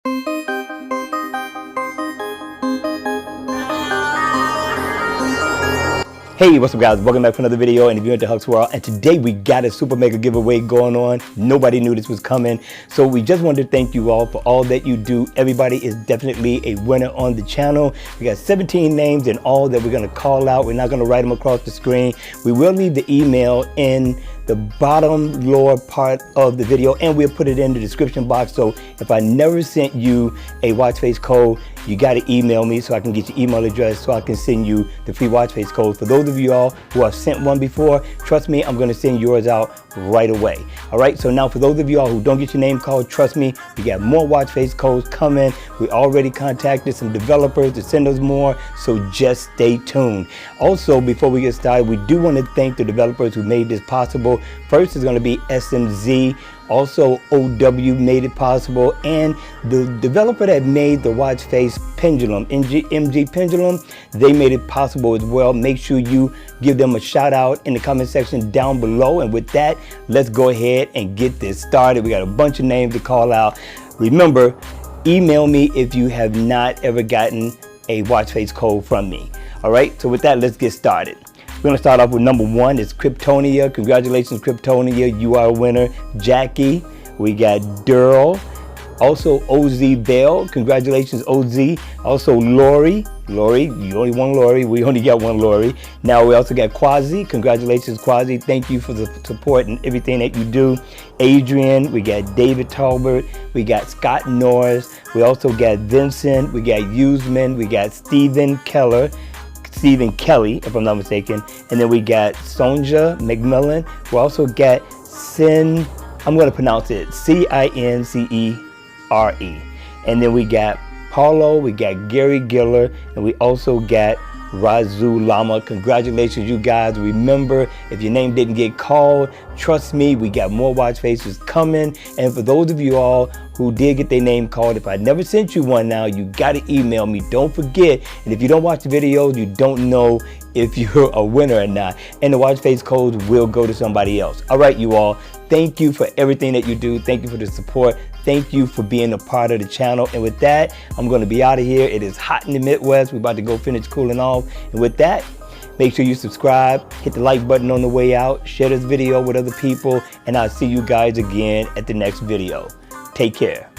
Hey, what's up guys? Welcome back for another video, and if you're into Huck's World, and today we got a super mega giveaway going on. Nobody knew this was coming, so we just wanted to thank you all for all that you do. Everybody is definitely a winner on the channel. We got 17 names in all that we're going to call out. We're not going to write them across the screen. We will leave the email in the bottom lower part of the video, and we'll put it in the description box. So if I never sent you a watch face code, you got to email me so I can get your email address so I can send you the free watch face code. For those of you all who have sent one before, trust me, I'm going to send yours out right away. All right, so now for those of you all who don't get your name called, trust me, we got more watch face codes coming. We already contacted some developers to send us more, so just stay tuned. Also, before we get started, we do want to thank the developers who made this possible. First is going to be SMZ. Also, OW made it possible, and the developer that made the watch face pendulum, MG pendulum, they made it possible as well. Make sure you give them a shout out in the comment section down below. And with that, let's go ahead and get this started. We got a bunch of names to call out. Remember, email me if you have not ever gotten a watch face code from me. All right, so with that, let's get started. We're going to start off with number one. It's Kryptonia. Congratulations, Kryptonia. You are a winner. Jackie. We got Durl. Also, OZ Bell. Congratulations, OZ. Also, Lori. Lori, you only won Lori. We only got one Lori. Now, we also got Quasi. Congratulations, Quasi. Thank you for the support and everything that you do. Adrian. We got David Talbert. We got Scott Norris. We also got Vincent. We got Usman. We got Stephen Kelly, if I'm not mistaken. And then we got Sonja McMillan. We also got I'm going to pronounce it Cincere. And then we got Paulo, we got Gary Giller, and we also got Razu Lama. Congratulations, you guys. Remember, if your name didn't get called, trust me, we got more watch faces coming. And for those of you all who did get their name called, if I never sent you one now, you got to email me. Don't forget. And if you don't watch the videos, you don't know if you're a winner or not. And the watch face codes will go to somebody else. All right, you all. Thank you for everything that you do. Thank you for the support. Thank you for being a part of the channel. And with that, I'm going to be out of here. It is hot in the Midwest. We're about to go finish cooling off. And with that, make sure you subscribe, hit the like button on the way out, share this video with other people, and I'll see you guys again at the next video. Take care.